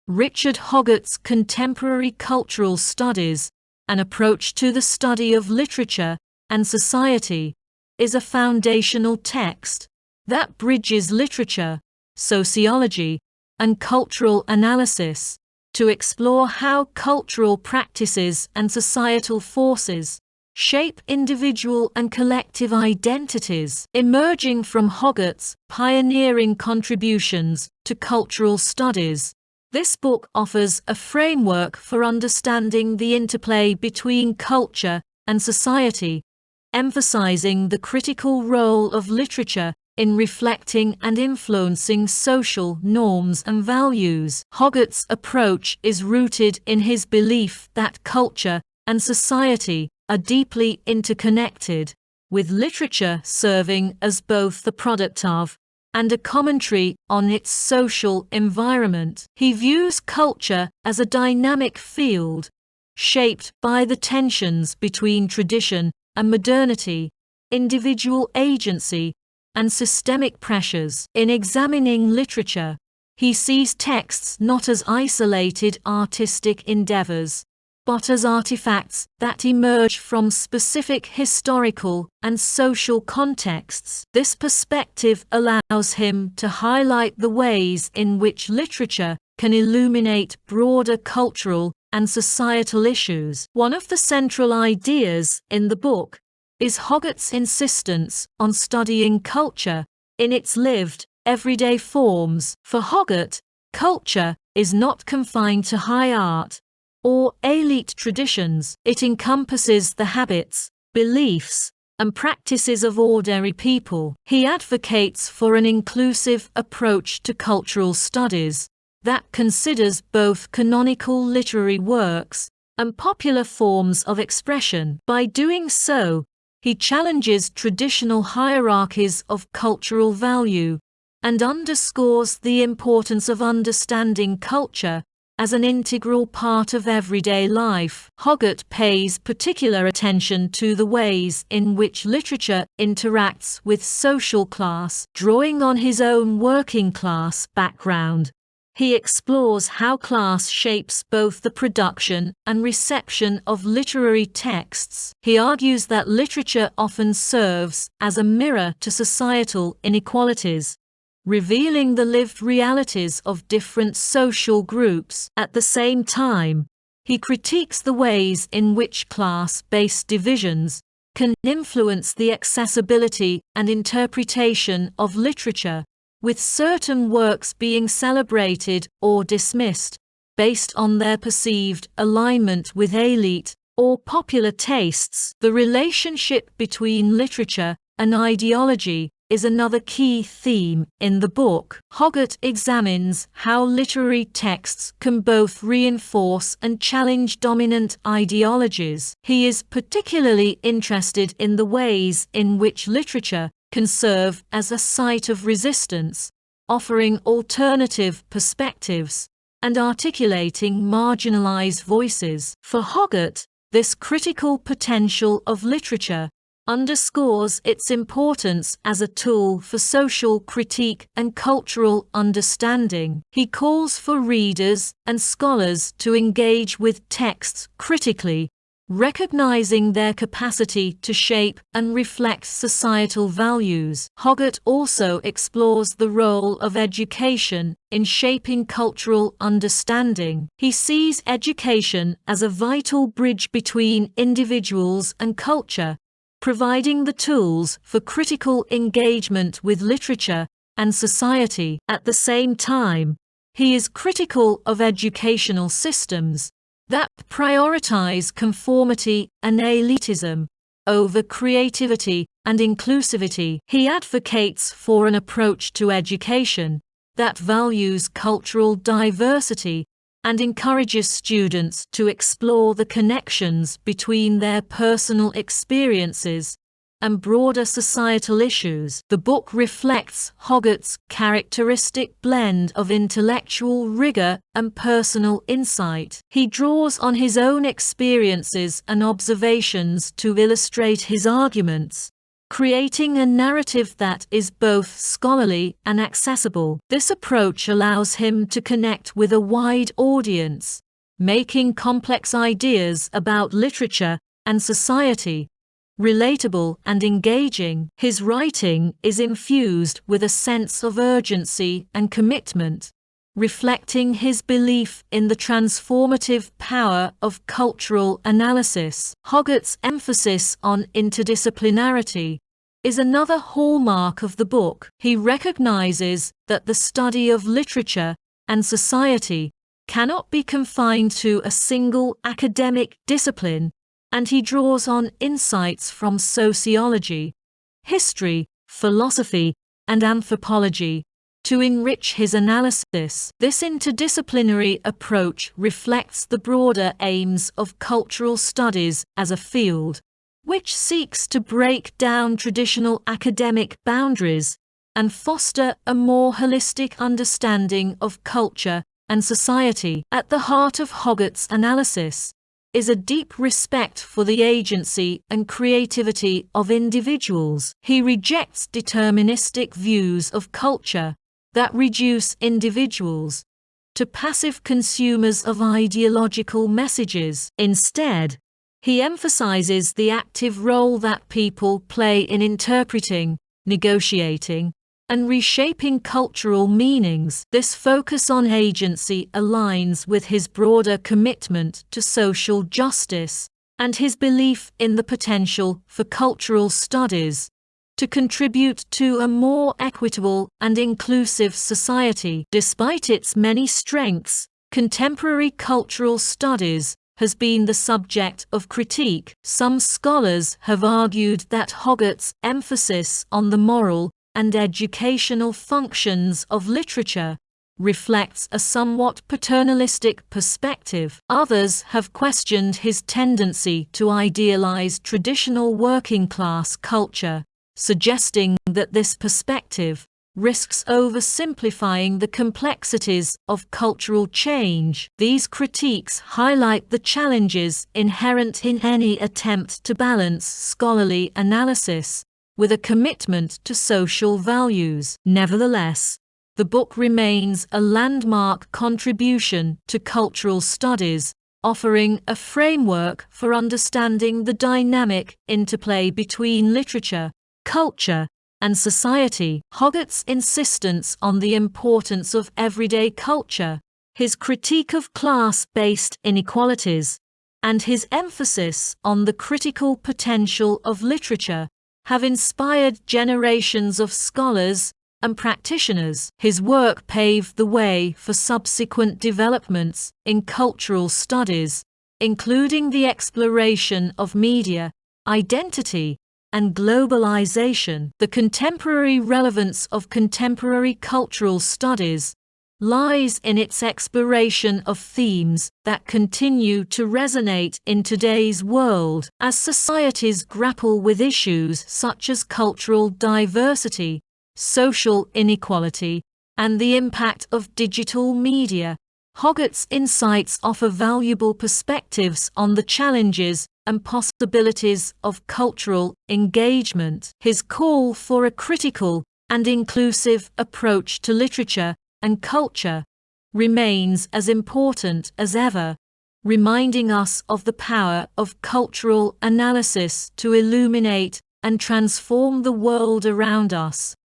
Richard Hoggart's Contemporary Cultural Studies, An Approach to the Study of Literature and Society, is a foundational text that bridges literature, sociology, and cultural analysis to explore how cultural practices and societal forces shape individual and collective identities. Emerging from Hoggart's pioneering contributions to cultural studies, this book offers a framework for understanding the interplay between culture and society, emphasizing the critical role of literature in reflecting and influencing social norms and values. Hoggart's approach is rooted in his belief that culture and society are deeply interconnected, with literature serving as both the product of and a commentary on its social environment. He views culture as a dynamic field, shaped by the tensions between tradition and modernity, individual agency, and systemic pressures. In examining literature, he sees texts not as isolated artistic endeavors, but as artifacts that emerge from specific historical and social contexts. This perspective allows him to highlight the ways in which literature can illuminate broader cultural and societal issues. One of the central ideas in the book is Hoggart's insistence on studying culture in its lived, everyday forms. For Hoggart, culture is not confined to high art or elite traditions. It encompasses the habits, beliefs, and practices of ordinary people. He advocates for an inclusive approach to cultural studies that considers both canonical literary works and popular forms of expression. By doing so, he challenges traditional hierarchies of cultural value and underscores the importance of understanding culture as an integral part of everyday life. Hoggart pays particular attention to the ways in which literature interacts with social class. Drawing on his own working class background, he explores how class shapes both the production and reception of literary texts. He argues that literature often serves as a mirror to societal inequalities, revealing the lived realities of different social groups. At the same time, he critiques the ways in which class-based divisions can influence the accessibility and interpretation of literature, with certain works being celebrated or dismissed based on their perceived alignment with elite or popular tastes. The relationship between literature and ideology is another key theme in the book. Hoggart examines how literary texts can both reinforce and challenge dominant ideologies. He is particularly interested in the ways in which literature can serve as a site of resistance, offering alternative perspectives and articulating marginalized voices. For Hoggart, this critical potential of literature underscores its importance as a tool for social critique and cultural understanding. He calls for readers and scholars to engage with texts critically, recognizing their capacity to shape and reflect societal values. Hoggart also explores the role of education in shaping cultural understanding. He sees education as a vital bridge between individuals and culture, providing the tools for critical engagement with literature and society. At the same time, he is critical of educational systems that prioritize conformity and elitism over creativity and inclusivity. He advocates for an approach to education that values cultural diversity and encourages students to explore the connections between their personal experiences and broader societal issues. The book reflects Hoggart's characteristic blend of intellectual rigor and personal insight. He draws on his own experiences and observations to illustrate his arguments, creating a narrative that is both scholarly and accessible. This approach allows him to connect with a wide audience, making complex ideas about literature and society relatable and engaging. His writing is infused with a sense of urgency and commitment, reflecting his belief in the transformative power of cultural analysis. Hoggart's emphasis on interdisciplinarity is another hallmark of the book. He recognizes that the study of literature and society cannot be confined to a single academic discipline, and he draws on insights from sociology, history, philosophy, and anthropology to enrich his analysis. This interdisciplinary approach reflects the broader aims of cultural studies as a field, which seeks to break down traditional academic boundaries and foster a more holistic understanding of culture and society. At the heart of Hoggart's analysis is a deep respect for the agency and creativity of individuals. He rejects deterministic views of culture that reduce individuals to passive consumers of ideological messages. Instead, he emphasizes the active role that people play in interpreting, negotiating, and reshaping cultural meanings. This focus on agency aligns with his broader commitment to social justice and his belief in the potential for cultural studies to contribute to a more equitable and inclusive society. Despite its many strengths, contemporary cultural studies has been the subject of critique. Some scholars have argued that Hoggart's emphasis on the moral and educational functions of literature reflects a somewhat paternalistic perspective. Others have questioned his tendency to idealize traditional working-class culture, suggesting that this perspective risks oversimplifying the complexities of cultural change. These critiques highlight the challenges inherent in any attempt to balance scholarly analysis with a commitment to social values. Nevertheless, the book remains a landmark contribution to cultural studies, offering a framework for understanding the dynamic interplay between literature, culture, and society. Hoggart's insistence on the importance of everyday culture, his critique of class-based inequalities, and his emphasis on the critical potential of literature have inspired generations of scholars and practitioners. His work paved the way for subsequent developments in cultural studies, including the exploration of media, identity, and globalization. The contemporary relevance of contemporary cultural studies lies in its exploration of themes that continue to resonate in today's world. As societies grapple with issues such as cultural diversity, social inequality, and the impact of digital media, Hoggart's insights offer valuable perspectives on the challenges and possibilities of cultural engagement. His call for a critical and inclusive approach to literature and culture remains as important as ever, reminding us of the power of cultural analysis to illuminate and transform the world around us.